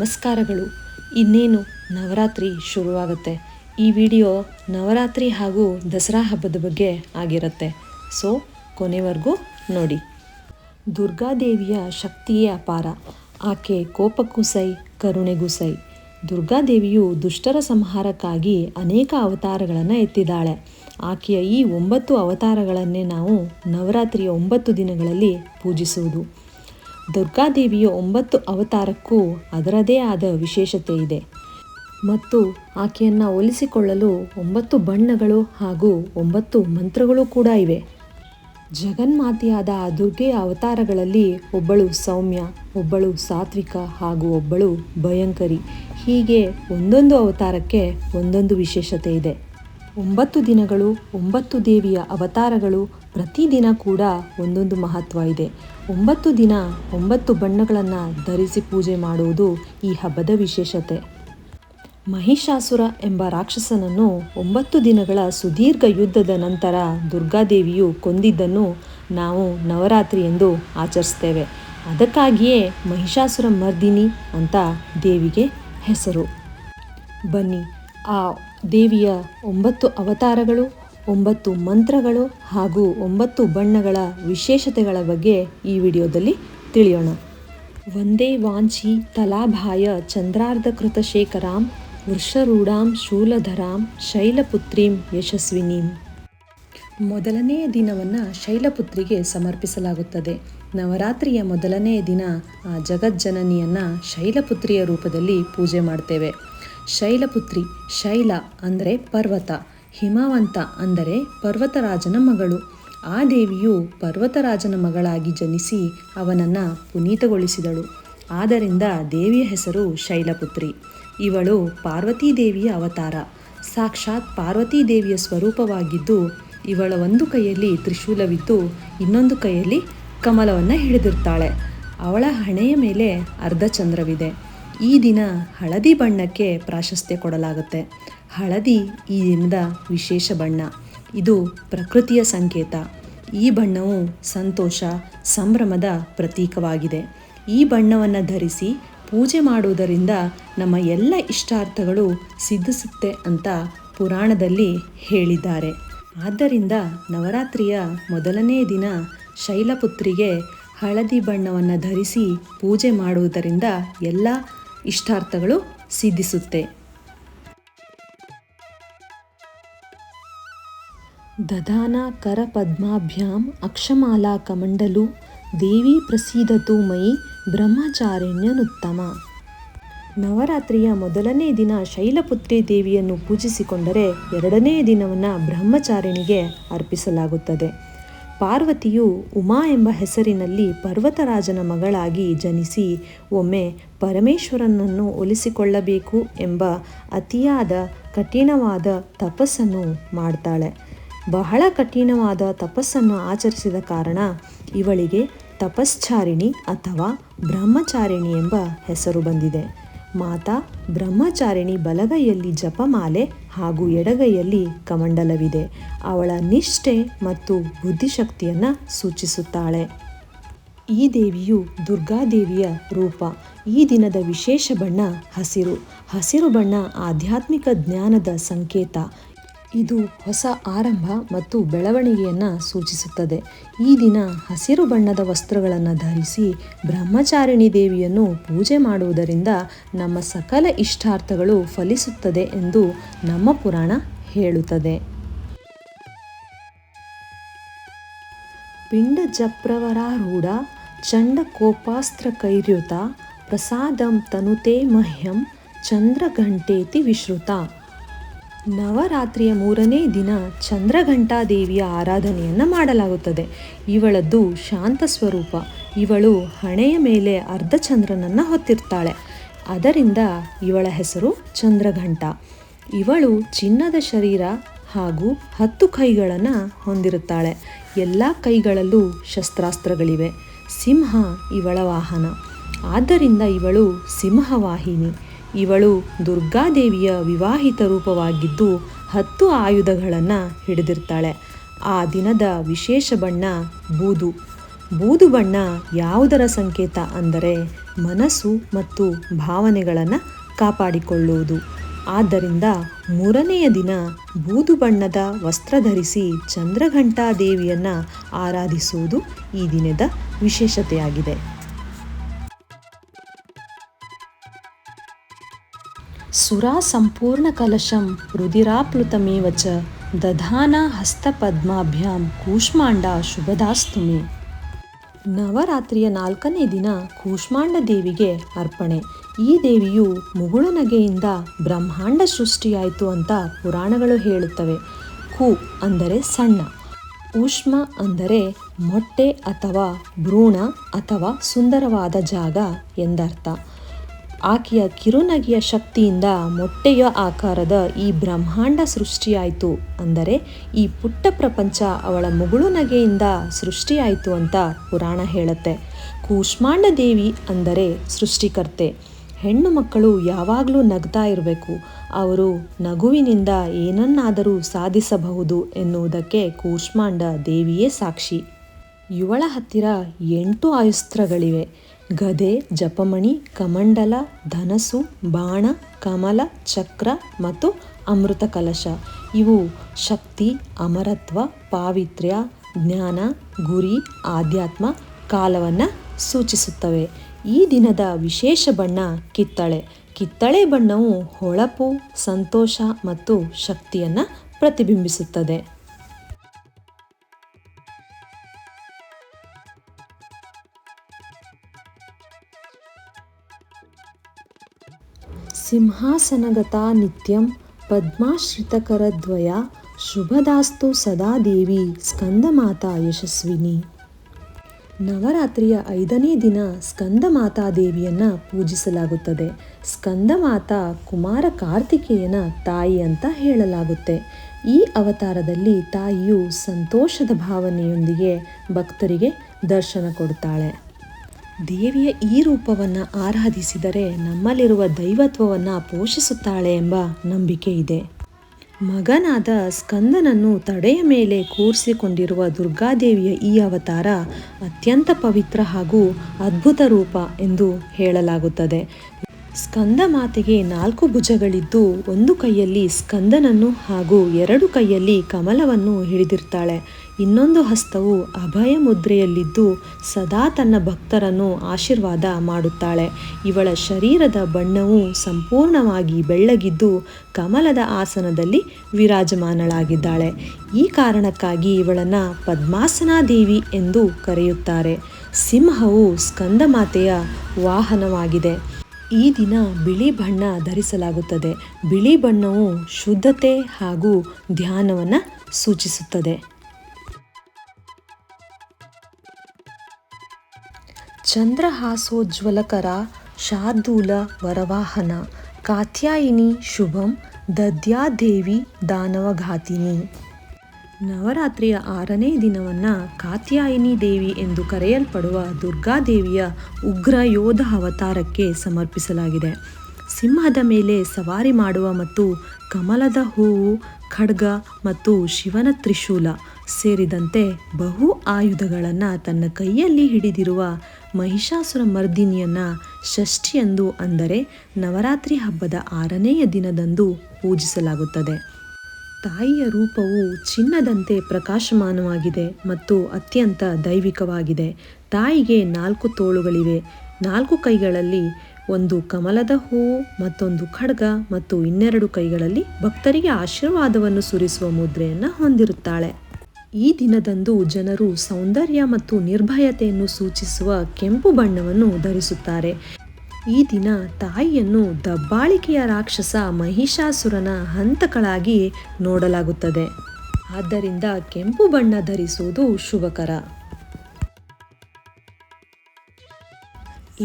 ನಮಸ್ಕಾರಗಳು. ಇನ್ನೇನು ನವರಾತ್ರಿ ಶುರುವಾಗುತ್ತೆ. ಈ ವಿಡಿಯೋ ನವರಾತ್ರಿ ಹಾಗೂ ದಸರಾ ಹಬ್ಬದ ಬಗ್ಗೆ ಆಗಿರುತ್ತೆ. ಸೊ ಕೊನೆವರೆಗೂ ನೋಡಿ. ದುರ್ಗಾದೇವಿಯ ಶಕ್ತಿಯೇ ಅಪಾರ. ಆಕೆ ಕೋಪಕ್ಕೂ ಸೈ, ಕರುಣೆಗೂ ಸೈ. ದುರ್ಗಾದೇವಿಯು ದುಷ್ಟರ ಸಂಹಾರಕ್ಕಾಗಿ ಅನೇಕ ಅವತಾರಗಳನ್ನು ಎತ್ತಿದ್ದಾಳೆ. ಆಕೆಯ ಈ 9 ಅವತಾರಗಳನ್ನೇ ನಾವು ನವರಾತ್ರಿಯ 9 ದಿನಗಳಲ್ಲಿ ಪೂಜಿಸುವುದು. ದುರ್ಗಾದೇವಿಯ 9 ಅವತಾರಕ್ಕೂ ಅದರದೇ ಆದ ವಿಶೇಷತೆ ಇದೆ ಮತ್ತು ಆಕೆಯನ್ನು ಒಲಿಸಿಕೊಳ್ಳಲು 9 ಬಣ್ಣಗಳು ಹಾಗೂ 9 ಮಂತ್ರಗಳು ಕೂಡ ಇವೆ. ಜಗನ್ಮಾತೆಯಾದ ಆ ದುರ್ಗೆಯ ಅವತಾರಗಳಲ್ಲಿ ಒಬ್ಬಳು ಸೌಮ್ಯ, ಒಬ್ಬಳು ಸಾತ್ವಿಕ ಹಾಗೂ ಒಬ್ಬಳು ಭಯಂಕರಿ. ಹೀಗೆ ಒಂದೊಂದು ಅವತಾರಕ್ಕೆ ಒಂದೊಂದು ವಿಶೇಷತೆ ಇದೆ. 9 ದಿನಗಳು 9 ದೇವಿಯ ಅವತಾರಗಳು, ಪ್ರತಿದಿನ ಕೂಡ ಒಂದೊಂದು ಮಹತ್ವ ಇದೆ. 9 ದಿನ 9 ಬಣ್ಣಗಳನ್ನು ಧರಿಸಿ ಪೂಜೆ ಮಾಡುವುದು ಈ ಹಬ್ಬದ ವಿಶೇಷತೆ. ಮಹಿಷಾಸುರ ಎಂಬ ರಾಕ್ಷಸನನ್ನು 9 ದಿನಗಳ ಸುದೀರ್ಘ ಯುದ್ಧದ ನಂತರ ದುರ್ಗಾದೇವಿಯು ಕೊಂದಿದ್ದನ್ನು ನಾವು ನವರಾತ್ರಿ ಎಂದು ಆಚರಿಸ್ತೇವೆ. ಅದಕ್ಕಾಗಿಯೇ ಮಹಿಷಾಸುರ ಮರ್ದಿನಿ ಅಂತ ದೇವಿಗೆ ಹೆಸರು. ಬನ್ನಿ, ಆ ದೇವಿಯ 9 ಅವತಾರಗಳು, 9 ಮಂತ್ರಗಳು ಹಾಗೂ 9 ಬಣ್ಣಗಳ ವಿಶೇಷತೆಗಳ ಬಗ್ಗೆ ಈ ವಿಡಿಯೋದಲ್ಲಿ ತಿಳಿಯೋಣ. ವಂದೇ ವಾಂಚಿ ತಲಾಭಾಯ ಚಂದ್ರಾರ್ಧಕೃತ ಶೇಖರಾಂ ವೃಷರೂಢಾಂ ಶೂಲಧರಾಂ ಶೈಲಪುತ್ರೀಂ ಯಶಸ್ವಿನೀಂ. ಮೊದಲನೆಯ ದಿನವನ್ನು ಶೈಲಪುತ್ರಿಗೆ ಸಮರ್ಪಿಸಲಾಗುತ್ತದೆ. ನವರಾತ್ರಿಯ ಮೊದಲನೆಯ ದಿನ ಆ ಜಗಜ್ಜನನಿಯನ್ನು ಶೈಲಪುತ್ರಿಯ ರೂಪದಲ್ಲಿ ಪೂಜೆ ಮಾಡ್ತೇವೆ. ಶೈಲಪುತ್ರಿ, ಶೈಲ ಅಂದರೆ ಪರ್ವತ, ಹಿಮವಂತ ಅಂದರೆ ಪರ್ವತರಾಜನ ಮಗಳು. ಆ ದೇವಿಯು ಪರ್ವತರಾಜನ ಮಗಳಾಗಿ ಜನಿಸಿ ಅವನನ್ನು ಪುನೀತಗೊಳಿಸಿದಳು. ಆದ್ದರಿಂದ ದೇವಿಯ ಹೆಸರು ಶೈಲಪುತ್ರಿ. ಇವಳು ಪಾರ್ವತೀ ದೇವಿಯ ಅವತಾರ. ಸಾಕ್ಷಾತ್ ಪಾರ್ವತೀ ದೇವಿಯ ಸ್ವರೂಪವಾಗಿದ್ದು, ಇವಳ ಒಂದು ಕೈಯಲ್ಲಿ ತ್ರಿಶೂಲವಿದ್ದು ಇನ್ನೊಂದು ಕೈಯಲ್ಲಿ ಕಮಲವನ್ನು ಹಿಡಿದಿರ್ತಾಳೆ. ಅವಳ ಹಣೆಯ ಮೇಲೆ ಅರ್ಧಚಂದ್ರವಿದೆ. ಈ ದಿನ ಹಳದಿ ಬಣ್ಣಕ್ಕೆ ಪ್ರಾಶಸ್ತ್ಯ ಕೊಡಲಾಗುತ್ತೆ. ಹಳದಿ ಈ ದಿನದ ವಿಶೇಷ ಬಣ್ಣ. ಇದು ಪ್ರಕೃತಿಯ ಸಂಕೇತ. ಈ ಬಣ್ಣವು ಸಂತೋಷ, ಸಂಭ್ರಮದ ಪ್ರತೀಕವಾಗಿದೆ. ಈ ಬಣ್ಣವನ್ನು ಧರಿಸಿ ಪೂಜೆ ಮಾಡುವುದರಿಂದ ನಮ್ಮ ಎಲ್ಲ ಇಷ್ಟಾರ್ಥಗಳು ಸಿದ್ಧಿಸುತ್ತೆ ಅಂತ ಪುರಾಣದಲ್ಲಿ ಹೇಳಿದ್ದಾರೆ. ಆದ್ದರಿಂದ ನವರಾತ್ರಿಯ ಮೊದಲನೇ ದಿನ ಶೈಲಪುತ್ರಿಗೆ ಹಳದಿ ಬಣ್ಣವನ್ನು ಧರಿಸಿ ಪೂಜೆ ಮಾಡುವುದರಿಂದ ಎಲ್ಲ ಇಷ್ಟಾರ್ಥಗಳು ಸಿದ್ಧಿಸುತ್ತೆ. ದಧಾನ ಕರ ಪದ್ಮಾಭ್ಯಾಂ ಅಕ್ಷಮಾಲಾ ಕಮಂಡಲು ದೇವಿ ಪ್ರಸೀದತು ಮಯಿ ಬ್ರಹ್ಮಚಾರಿಣ್ಯನುತ್ತಮ. ನವರಾತ್ರಿಯ ಮೊದಲನೇ ದಿನ ಶೈಲಪುತ್ರಿ ದೇವಿಯನ್ನು ಪೂಜಿಸಿಕೊಂಡರೆ ಎರಡನೇ ದಿನವನ್ನು ಬ್ರಹ್ಮಚಾರಿಣಿಗೆ ಅರ್ಪಿಸಲಾಗುತ್ತದೆ. ಪಾರ್ವತಿಯು ಉಮಾ ಎಂಬ ಹೆಸರಿನಲ್ಲಿ ಪರ್ವತರಾಜನ ಮಗಳಾಗಿ ಜನಿಸಿ ಒಮ್ಮೆ ಪರಮೇಶ್ವರನನ್ನು ಒಲಿಸಿಕೊಳ್ಳಬೇಕು ಎಂಬ ಅತಿಯಾದ ಕಠಿಣವಾದ ತಪಸ್ಸನ್ನು ಮಾಡ್ತಾಳೆ. ಬಹಳ ಕಠಿಣವಾದ ತಪಸ್ಸನ್ನು ಆಚರಿಸಿದ ಕಾರಣ ಇವಳಿಗೆ ತಪಶ್ಚಾರಿಣಿ ಅಥವಾ ಬ್ರಹ್ಮಚಾರಿಣಿ ಎಂಬ ಹೆಸರು ಬಂದಿದೆ. ಮಾತಾ ಬ್ರಹ್ಮಚಾರಿಣಿ ಬಲಗೈಯಲ್ಲಿ ಜಪಮಾಲೆ ಹಾಗೂ ಎಡಗೈಯಲ್ಲಿ ಕಮಂಡಲವಿದೆ. ಅವಳ ನಿಷ್ಠೆ ಮತ್ತು ಬುದ್ಧಿಶಕ್ತಿಯನ್ನು ಸೂಚಿಸುತ್ತಾಳೆ. ಈ ದೇವಿಯು ದುರ್ಗಾದೇವಿಯ ರೂಪ. ಈ ದಿನದ ವಿಶೇಷ ಬಣ್ಣ ಹಸಿರು. ಹಸಿರು ಬಣ್ಣ ಆಧ್ಯಾತ್ಮಿಕ ಜ್ಞಾನದ ಸಂಕೇತ. ಇದು ಹೊಸ ಆರಂಭ ಮತ್ತು ಬೆಳವಣಿಗೆಯನ್ನು ಸೂಚಿಸುತ್ತದೆ. ಈ ದಿನ ಹಸಿರು ಬಣ್ಣದ ವಸ್ತ್ರಗಳನ್ನು ಧರಿಸಿ ಬ್ರಹ್ಮಚಾರಿಣಿ ದೇವಿಯನ್ನು ಪೂಜೆ ಮಾಡುವುದರಿಂದ ನಮ್ಮ ಸಕಲ ಇಷ್ಟಾರ್ಥಗಳು ಫಲಿಸುತ್ತದೆ ಎಂದು ನಮ್ಮ ಪುರಾಣ ಹೇಳುತ್ತದೆ. ಪಿಂಡ ಜಪ್ರವರಾರೂಢ ಚಂಡ ಕೋಪಾಸ್ತ್ರ ಕೈರ್ಯುತ ಪ್ರಸಾದಂ ತನುತೆ ಮಹ್ಯಂ ಚಂದ್ರಘಂಟೇತಿ ವಿಶ್ರುತ. ನವರಾತ್ರಿಯ 3ನೇ ದಿನ ಚಂದ್ರಘಂಟಾ ದೇವಿಯ ಆರಾಧನೆಯನ್ನು ಮಾಡಲಾಗುತ್ತದೆ. ಇವಳದ್ದು ಶಾಂತ ಸ್ವರೂಪ. ಇವಳು ಹಣೆಯ ಮೇಲೆ ಅರ್ಧಚಂದ್ರನನ್ನು ಹೊತ್ತಿರ್ತಾಳೆ. ಅದರಿಂದ ಇವಳ ಹೆಸರು ಚಂದ್ರಘಂಟ. ಇವಳು ಚಿನ್ನದ ಶರೀರ ಹಾಗೂ 10 ಕೈಗಳನ್ನು ಹೊಂದಿರುತ್ತಾಳೆ. ಎಲ್ಲ ಕೈಗಳಲ್ಲೂ ಶಸ್ತ್ರಾಸ್ತ್ರಗಳಿವೆ. ಸಿಂಹ ಇವಳ ವಾಹನ. ಆದ್ದರಿಂದ ಇವಳು ಸಿಂಹವಾಹಿನಿ. ಇವಳು ದುರ್ಗಾದೇವಿಯ ವಿವಾಹಿತ ರೂಪವಾಗಿದ್ದು 10 ಆಯುಧಗಳನ್ನು ಹಿಡಿದಿರ್ತಾಳೆ. ಆ ದಿನದ ವಿಶೇಷ ಬಣ್ಣ ಬೂದು. ಬೂದು ಬಣ್ಣ ಯಾವುದರ ಸಂಕೇತ ಅಂದರೆ ಮನಸ್ಸು ಮತ್ತು ಭಾವನೆಗಳನ್ನು ಕಾಪಾಡಿಕೊಳ್ಳುವುದು. ಆದ್ದರಿಂದ 3ನೆಯ ದಿನ ಬೂದು ಬಣ್ಣದ ವಸ್ತ್ರ ಧರಿಸಿ ಚಂದ್ರಘಂಟಾ ದೇವಿಯನ್ನು ಆರಾಧಿಸುವುದು ಈ ದಿನದ ವಿಶೇಷತೆಯಾಗಿದೆ. ಸುರಾ ಸಂಪೂರ್ಣ ಕಲಶಂ ರುಧಿರಾಪ್ಲುತಮೇವ ಚ ದಧಾನ ಹಸ್ತಪದ್ಮಾಭ್ಯಾಂ ಕೂಷ್ಮಾಂಡ ಶುಭದಾಸ್ತು ಮೇ. ನವರಾತ್ರಿಯ 4ನೇ ದಿನ ಕೂಷ್ಮಾಂಡ ದೇವಿಗೆ ಅರ್ಪಣೆ. ಈ ದೇವಿಯು ಮುಗುಳುನಗೆಯಿಂದ ಬ್ರಹ್ಮಾಂಡ ಸೃಷ್ಟಿಯಾಯಿತು ಅಂತ ಪುರಾಣಗಳು ಹೇಳುತ್ತವೆ. ಕು ಅಂದರೆ ಸಣ್ಣ, ಊಷ್ಮ ಅಂದರೆ ಮೊಟ್ಟೆ ಅಥವಾ ಭ್ರೂಣ ಅಥವಾ ಸುಂದರವಾದ ಜಾಗ ಎಂದರ್ಥ. ಆಕೆಯ ಕಿರುನಗೆಯ ಶಕ್ತಿಯಿಂದ ಮೊಟ್ಟೆಯ ಆಕಾರದ ಈ ಬ್ರಹ್ಮಾಂಡ ಸೃಷ್ಟಿಯಾಯಿತು, ಅಂದರೆ ಈ ಪುಟ್ಟ ಪ್ರಪಂಚ ಅವಳ ಮುಗುಳುನಗೆಯಿಂದ ಸೃಷ್ಟಿಯಾಯಿತು ಅಂತ ಪುರಾಣ ಹೇಳುತ್ತೆ. ಕೂಷ್ಮಾಂಡ ದೇವಿ ಅಂದರೆ ಸೃಷ್ಟಿಕರ್ತೆ. ಹೆಣ್ಣು ಮಕ್ಕಳು ಯಾವಾಗಲೂ ನಗ್ತಾ ಇರಬೇಕು, ಅವರು ನಗುವಿನಿಂದ ಏನನ್ನಾದರೂ ಸಾಧಿಸಬಹುದು ಎನ್ನುವುದಕ್ಕೆ ಕೂಷ್ಮಾಂಡ ದೇವಿಯೇ ಸಾಕ್ಷಿ. ಇವಳ ಹತ್ತಿರ 8 ಅಸ್ತ್ರಗಳಿವೆ: ಗದೆ, ಜಪಮಣಿ, ಕಮಂಡಲ, ಧನಸ್ಸು, ಬಾಣ, ಕಮಲ, ಚಕ್ರ ಮತ್ತು ಅಮೃತ ಕಲಶ. ಇವು ಶಕ್ತಿ, ಅಮರತ್ವ, ಪಾವಿತ್ರ್ಯ, ಜ್ಞಾನ, ಗುರಿ, ಆಧ್ಯಾತ್ಮ, ಕಾಲವನ್ನು ಸೂಚಿಸುತ್ತವೆ. ಈ ದಿನದ ವಿಶೇಷ ಬಣ್ಣ ಕಿತ್ತಳೆ. ಕಿತ್ತಳೆ ಬಣ್ಣವು ಹೊಳಪು, ಸಂತೋಷ ಮತ್ತು ಶಕ್ತಿಯನ್ನು ಪ್ರತಿಬಿಂಬಿಸುತ್ತದೆ. ಸಿಂಹಾಸನಗತಾ ನಿತ್ಯಂ ಪದ್ಮಾಶ್ರಿತಕರದ್ವಯ ಶುಭದಾಸ್ತು ಸದಾ ದೇವಿ ಸ್ಕಂದಮಾತಾ ಯಶಸ್ವಿನಿ. ನವರಾತ್ರಿಯ 5ನೇ ದಿನ ಸ್ಕಂದಮಾತಾ ದೇವಿಯನ್ನು ಪೂಜಿಸಲಾಗುತ್ತದೆ. ಸ್ಕಂದಮಾತಾ ಕುಮಾರ ಕಾರ್ತಿಕೇಯನ ತಾಯಿ ಅಂತ ಹೇಳಲಾಗುತ್ತೆ. ಈ ಅವತಾರದಲ್ಲಿ ತಾಯಿಯು ಸಂತೋಷದ ಭಾವನೆಯೊಂದಿಗೆ ಭಕ್ತರಿಗೆ ದರ್ಶನ ಕೊಡ್ತಾಳೆ. ದೇವಿಯ ಈ ರೂಪವನ್ನು ಆರಾಧಿಸಿದರೆ ನಮ್ಮಲ್ಲಿರುವ ದೈವತ್ವವನ್ನು ಪೋಷಿಸುತ್ತಾಳೆ ಎಂಬ ನಂಬಿಕೆ ಇದೆ. ಮಗನಾದ ಸ್ಕಂದನನ್ನು ತಡೆಯ ಮೇಲೆ ಕೂರಿಸಿಕೊಂಡಿರುವ ದುರ್ಗಾದೇವಿಯ ಈ ಅವತಾರ ಅತ್ಯಂತ ಪವಿತ್ರ ಹಾಗೂ ಅದ್ಭುತ ರೂಪ ಎಂದು ಹೇಳಲಾಗುತ್ತದೆ. ಸ್ಕಂದ ಮಾತೆಗೆ 4 ಭುಜಗಳಿದ್ದು, ಒಂದು ಕೈಯಲ್ಲಿ ಸ್ಕಂದನನ್ನು ಹಾಗೂ 2 ಕೈಯಲ್ಲಿ ಕಮಲವನ್ನು ಹಿಡಿದಿರ್ತಾಳೆ. ಇನ್ನೊಂದು ಹಸ್ತವು ಅಭಯ ಮುದ್ರೆಯಲ್ಲಿದ್ದು ಸದಾ ತನ್ನ ಭಕ್ತರನ್ನು ಆಶೀರ್ವಾದ ಮಾಡುತ್ತಾಳೆ. ಇವಳ ಶರೀರದ ಬಣ್ಣವು ಸಂಪೂರ್ಣವಾಗಿ ಬೆಳ್ಳಗಿದ್ದು ಕಮಲದ ಆಸನದಲ್ಲಿ ವಿರಾಜಮಾನಳಾಗಿದ್ದಾಳೆ. ಈ ಕಾರಣಕ್ಕಾಗಿ ಇವಳನ್ನು ಪದ್ಮಾಸನಾ ದೇವಿ ಎಂದು ಕರೆಯುತ್ತಾರೆ. ಸಿಂಹವು ಸ್ಕಂದಮಾತೆಯ ವಾಹನವಾಗಿದೆ. ಈ ದಿನ ಬಿಳಿ ಬಣ್ಣ ಧರಿಸಲಾಗುತ್ತದೆ. ಬಿಳಿ ಬಣ್ಣವು ಶುದ್ಧತೆ ಹಾಗೂ ಧ್ಯಾನವನ್ನು ಸೂಚಿಸುತ್ತದೆ. ಚಂದ್ರಹಾಸೋಜ್ವಲಕರ ಶಾರ್ದೂಲ ವರವಾಹನ ಕಾತ್ಯಾಯಿನಿ ಶುಭಂ ದದ್ಯಾದೇವಿ ದಾನವಘಾತಿನಿ. ನವರಾತ್ರಿಯ 6ನೇ ದಿನವನ್ನು ಕಾತ್ಯಾಯಿನಿ ದೇವಿ ಎಂದು ಕರೆಯಲ್ಪಡುವ ದುರ್ಗಾದೇವಿಯ ಉಗ್ರ ಯೋಧ ಅವತಾರಕ್ಕೆ ಸಮರ್ಪಿಸಲಾಗಿದೆ. ಸಿಂಹದ ಮೇಲೆ ಸವಾರಿ ಮಾಡುವ ಮತ್ತು ಕಮಲದ ಹೂವು, ಖಡ್ಗ ಮತ್ತು ಶಿವನ ತ್ರಿಶೂಲ ಸೇರಿದಂತೆ ಬಹು ಆಯುಧಗಳನ್ನು ತನ್ನ ಕೈಯಲ್ಲಿ ಹಿಡಿದಿರುವ ಮಹಿಷಾಸುರ ಮರ್ದಿನಿಯನ್ನು ಷಷ್ಠಿಯಂದು, ಅಂದರೆ ನವರಾತ್ರಿ ಹಬ್ಬದ 6ನೇ ದಿನದಂದು ಪೂಜಿಸಲಾಗುತ್ತದೆ. ತಾಯಿಯ ರೂಪವು ಚಿನ್ನದಂತೆ ಪ್ರಕಾಶಮಾನವಾಗಿದೆ ಮತ್ತು ಅತ್ಯಂತ ದೈವಿಕವಾಗಿದೆ. ತಾಯಿಗೆ 4 ತೋಳುಗಳಿವೆ. 4 ಕೈಗಳಲ್ಲಿ ಒಂದು ಕಮಲದ ಹೂವು, ಮತ್ತೊಂದು ಖಡ್ಗ ಮತ್ತು ಇನ್ನೆರಡು ಕೈಗಳಲ್ಲಿ ಭಕ್ತರಿಗೆ ಆಶೀರ್ವಾದವನ್ನು ಸುರಿಸುವ ಮುದ್ರೆಯನ್ನು ಹೊಂದಿರುತ್ತಾಳೆ. ಈ ದಿನದಂದು ಜನರು ಸೌಂದರ್ಯ ಮತ್ತು ನಿರ್ಭಯತೆಯನ್ನು ಸೂಚಿಸುವ ಕೆಂಪು ಬಣ್ಣವನ್ನು ಧರಿಸುತ್ತಾರೆ. ಈ ದಿನ ತಾಯಿಯನ್ನು ದಬ್ಬಾಳಿಕೆಯ ರಾಕ್ಷಸ ಮಹಿಷಾಸುರನ ಹಂತಕಳಾಗಿ ನೋಡಲಾಗುತ್ತದೆ. ಆದ್ದರಿಂದ ಕೆಂಪು ಬಣ್ಣ ಧರಿಸುವುದು ಶುಭಕರ.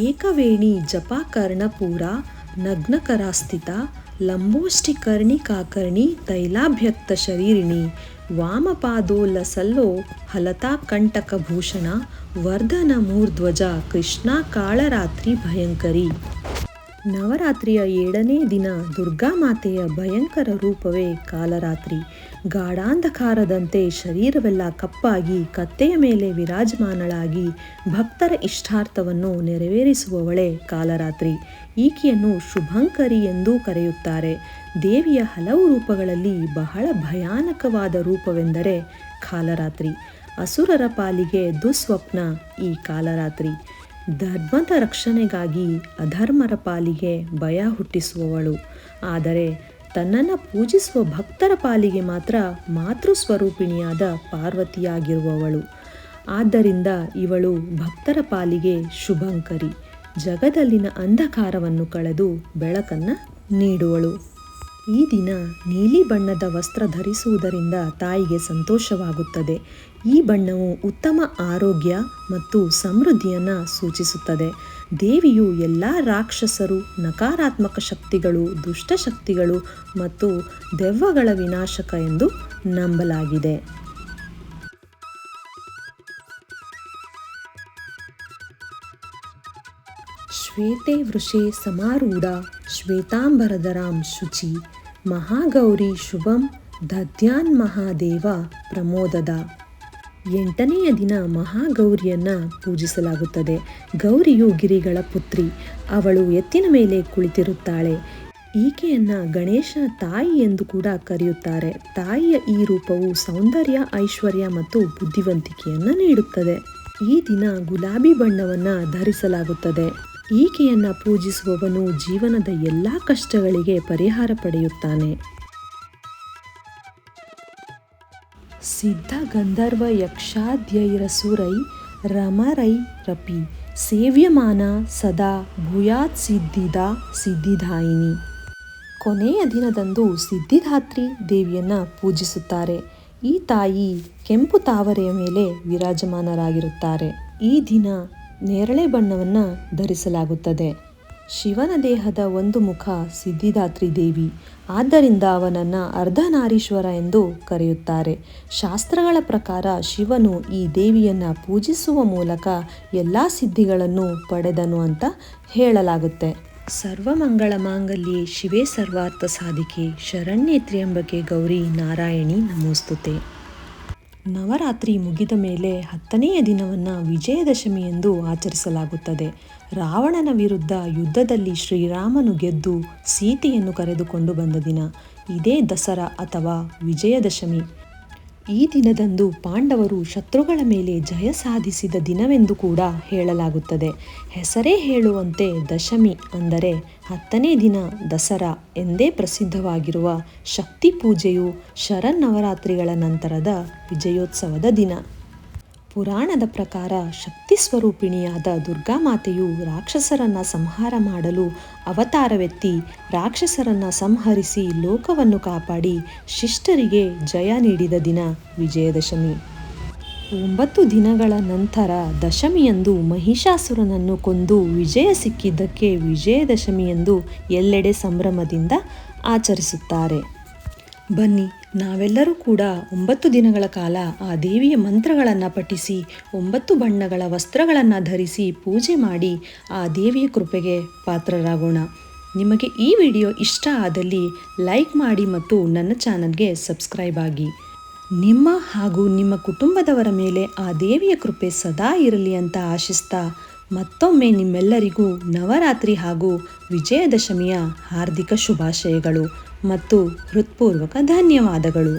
ಏಕವೇಣಿ ಜಪಾಕರ್ಣಪೂರ ನಗ್ನಕರಾಸ್ಥಿತ ಲಂಬೋಷ್ಟಿಕರ್ಣಿಕಾಕರ್ಣಿ ತೈಲಾಭ್ಯಕ್ತ ಶರೀರಿಣಿ ವಾಮಪಾದೋಲ್ಲಸಲ್ಲೋ ಹಲತಾ ಕಂಟಕಭೂಷಣ ವರ್ಧನ ಮೂರ್ಧ್ವಜ ಕೃಷ್ಣ ಕಾಳರಾತ್ರಿ ಭಯಂಕರಿ. ನವರಾತ್ರಿಯ 7ನೇ ದಿನ ದುರ್ಗಾಮಾತೆಯ ಭಯಂಕರ ರೂಪವೇ ಕಾಲರಾತ್ರಿ. ಗಾಢಾಂಧಕಾರದಂತೆ ಶರೀರವೆಲ್ಲ ಕಪ್ಪಾಗಿ ಕತ್ತೆಯ ಮೇಲೆ ವಿರಾಜಮಾನಳಾಗಿ ಭಕ್ತರ ಇಷ್ಟಾರ್ಥವನ್ನು ನೆರವೇರಿಸುವವಳೇ ಕಾಲರಾತ್ರಿ. ಈಕೆಯನ್ನು ಶುಭಂಕರಿ ಎಂದೂ ಕರೆಯುತ್ತಾರೆ. ದೇವಿಯ ಹಲವು ರೂಪಗಳಲ್ಲಿ ಬಹಳ ಭಯಾನಕವಾದ ರೂಪವೆಂದರೆ ಕಾಲರಾತ್ರಿ. ಅಸುರರ ಪಾಲಿಗೆ ದುಸ್ವಪ್ನ ಈ ಕಾಲರಾತ್ರಿ. ಧರ್ಮದ ರಕ್ಷಣೆಗಾಗಿ ಅಧರ್ಮರ ಪಾಲಿಗೆ ಭಯ ಹುಟ್ಟಿಸುವವಳು. ಆದರೆ ತನ್ನನ್ನು ಪೂಜಿಸುವ ಭಕ್ತರ ಪಾಲಿಗೆ ಮಾತ್ರ ಮಾತೃ ಸ್ವರೂಪಿಣಿಯಾದ ಪಾರ್ವತಿಯಾಗಿರುವವಳು. ಆದ್ದರಿಂದ ಇವಳು ಭಕ್ತರ ಪಾಲಿಗೆ ಶುಭಂಕರಿ. ಜಗದಲ್ಲಿನ ಅಂಧಕಾರವನ್ನು ಕಳೆದು ಬೆಳಕನ್ನು ನೀಡುವಳು. ಈ ದಿನ ನೀಲಿ ಬಣ್ಣದ ವಸ್ತ್ರ ಧರಿಸುವುದರಿಂದ ತಾಯಿಗೆ ಸಂತೋಷವಾಗುತ್ತದೆ. ಈ ಬಣ್ಣವು ಉತ್ತಮ ಆರೋಗ್ಯ ಮತ್ತು ಸಮೃದ್ಧಿಯನ್ನು ಸೂಚಿಸುತ್ತದೆ. ದೇವಿಯು ಎಲ್ಲ ರಾಕ್ಷಸರು, ನಕಾರಾತ್ಮಕ ಶಕ್ತಿಗಳು, ದುಷ್ಟಶಕ್ತಿಗಳು ಮತ್ತು ದೆವ್ವಗಳ ವಿನಾಶಕ ಎಂದು ನಂಬಲಾಗಿದೆ. ಶ್ವೇತೆ ವೃಷೇ ಸಮಾರೂಢ ಶ್ವೇತಾಂಬರಧರಾಂ ಶುಚಿ ಮಹಾಗೌರಿ ಶುಭಂ ದದ್ಯಾನ್ ಮಹಾದೇವ ಪ್ರಮೋದದ. 8ನೆಯ ದಿನ ಮಹಾಗೌರಿಯನ್ನು ಪೂಜಿಸಲಾಗುತ್ತದೆ. ಗೌರಿಯು ಗಿರಿಗಳ ಪುತ್ರಿ. ಅವಳು ಎತ್ತಿನ ಮೇಲೆ ಕುಳಿತಿರುತ್ತಾಳೆ. ಈಕೆಯನ್ನು ಗಣೇಶನ ತಾಯಿ ಎಂದು ಕೂಡ ಕರೆಯುತ್ತಾರೆ. ತಾಯಿಯ ಈ ರೂಪವು ಸೌಂದರ್ಯ, ಐಶ್ವರ್ಯ ಮತ್ತು ಬುದ್ಧಿವಂತಿಕೆಯನ್ನು ನೀಡುತ್ತದೆ. ಈ ದಿನ ಗುಲಾಬಿ ಬಣ್ಣವನ್ನು ಧರಿಸಲಾಗುತ್ತದೆ. ಈಕೆಯನ್ನು ಪೂಜಿಸುವವನು ಜೀವನದ ಎಲ್ಲ ಕಷ್ಟಗಳಿಗೆ ಪರಿಹಾರ ಪಡೆಯುತ್ತಾನೆ. ಸಿದ್ಧ ಗಂಧರ್ವ ಯಕ್ಷಾದ್ಯೈರಸುರೈ ರಮರೈ ರಪಿ ಸೇವ್ಯಮಾನ ಸದಾ ಭೂಯಾತ್ ಸಿದ್ಧಿದಾಯಿನಿ. ಕೊನೆಯ ದಿನದಂದು ಸಿದ್ಧಿದಾತ್ರಿ ದೇವಿಯನ್ನು ಪೂಜಿಸುತ್ತಾರೆ. ಈ ತಾಯಿ ಕೆಂಪು ತಾವರೆಯ ಮೇಲೆ ವಿರಾಜಮಾನರಾಗಿರುತ್ತಾರೆ. ಈ ದಿನ ನೇರಳೆ ಬಣ್ಣವನ್ನು ಧರಿಸಲಾಗುತ್ತದೆ. ಶಿವನ ದೇಹದ ಒಂದು ಮುಖ ಸಿದ್ಧಿದಾತ್ರಿ ದೇವಿ. ಆದ್ದರಿಂದ ಅವನನ್ನು ಅರ್ಧನಾರೀಶ್ವರ ಎಂದು ಕರೆಯುತ್ತಾರೆ. ಶಾಸ್ತ್ರಗಳ ಪ್ರಕಾರ ಶಿವನು ಈ ದೇವಿಯನ್ನು ಪೂಜಿಸುವ ಮೂಲಕ ಎಲ್ಲ ಸಿದ್ಧಿಗಳನ್ನು ಪಡೆದನು ಅಂತ ಹೇಳಲಾಗುತ್ತೆ. ಸರ್ವಮಂಗಳ ಮಾಂಗಲ್ಯೆ ಶಿವೇ ಸರ್ವಾರ್ಥ ಸಾಧಿಕೆ ಶರಣ್ಯೆ ತ್ರ್ಯಂಬಕೆ ಗೌರಿ ನಾರಾಯಣಿ ನಮೋಸ್ತುತೆ. ನವರಾತ್ರಿ ಮುಗಿದ ಮೇಲೆ 10ನೆಯ ದಿನವನ್ನು ವಿಜಯದಶಮಿ ಎಂದು ಆಚರಿಸಲಾಗುತ್ತದೆ. ರಾವಣನ ವಿರುದ್ಧ ಯುದ್ಧದಲ್ಲಿ ಶ್ರೀರಾಮನು ಗೆದ್ದು ಸೀತೆಯನ್ನು ಕರೆದುಕೊಂಡು ಬಂದ ದಿನ. ಇದೇ ದಸರಾ ಅಥವಾ ವಿಜಯದಶಮಿ. ಈ ದಿನದಂದು ಪಾಂಡವರು ಶತ್ರುಗಳ ಮೇಲೆ ಜಯ ಸಾಧಿಸಿದ ದಿನವೆಂದು ಕೂಡ ಹೇಳಲಾಗುತ್ತದೆ. ಹೆಸರೇ ಹೇಳುವಂತೆ ದಶಮಿ ಅಂದರೆ 10ನೇ ದಿನ ದಸರಾ ಎಂದೇ ಪ್ರಸಿದ್ಧವಾಗಿರುವ ಶಕ್ತಿ ಪೂಜೆಯು ಶರನ್ನವರಾತ್ರಿಗಳ ನಂತರದ ವಿಜಯೋತ್ಸವದ ದಿನ. ಪುರಾಣದ ಪ್ರಕಾರ ಶಕ್ತಿ ಸ್ವರೂಪಿಣಿಯಾದ ದುರ್ಗಾಮಾತೆಯು ರಾಕ್ಷಸರನ್ನು ಸಂಹಾರ ಮಾಡಲು ಅವತಾರವೆತ್ತಿ ರಾಕ್ಷಸರನ್ನು ಸಂಹರಿಸಿ ಲೋಕವನ್ನು ಕಾಪಾಡಿ ಶಿಷ್ಟರಿಗೆ ಜಯ ನೀಡಿದ ದಿನ ವಿಜಯದಶಮಿ. 9 ದಿನಗಳ ನಂತರ ದಶಮಿಯಂದು ಮಹಿಷಾಸುರನನ್ನು ಕೊಂದು ವಿಜಯ ಸಿಕ್ಕಿದ್ದಕ್ಕೆ ವಿಜಯದಶಮಿ ಎಂದು ಎಲ್ಲೆಡೆ ಸಂಭ್ರಮದಿಂದ ಆಚರಿಸುತ್ತಾರೆ. ಬನ್ನಿ, ನಾವೆಲ್ಲರೂ ಕೂಡ 9 ದಿನಗಳ ಕಾಲ ಆ ದೇವಿಯ ಮಂತ್ರಗಳನ್ನು ಪಠಿಸಿ 9 ಬಣ್ಣಗಳ ವಸ್ತ್ರಗಳನ್ನು ಧರಿಸಿ ಪೂಜೆ ಮಾಡಿ ಆ ದೇವಿಯ ಕೃಪೆಗೆ ಪಾತ್ರರಾಗೋಣ. ನಿಮಗೆ ಈ ವಿಡಿಯೋ ಇಷ್ಟ ಆದಲ್ಲಿ ಲೈಕ್ ಮಾಡಿ ಮತ್ತು ನನ್ನ ಚಾನಲ್ಗೆ ಸಬ್ಸ್ಕ್ರೈಬ್ ಆಗಿ. ನಿಮ್ಮ ಹಾಗೂ ನಿಮ್ಮ ಕುಟುಂಬದವರ ಮೇಲೆ ಆ ದೇವಿಯ ಕೃಪೆ ಸದಾ ಇರಲಿ ಅಂತ ಆಶಿಸ್ತಾ ಮತ್ತೊಮ್ಮೆ ನಿಮ್ಮೆಲ್ಲರಿಗೂ ನವರಾತ್ರಿ ಹಾಗೂ ವಿಜಯದಶಮಿಯ ಹಾರ್ದಿಕ ಶುಭಾಶಯಗಳು ಮತ್ತು ಹೃತ್ಪೂರ್ವಕ ಧನ್ಯವಾದಗಳು.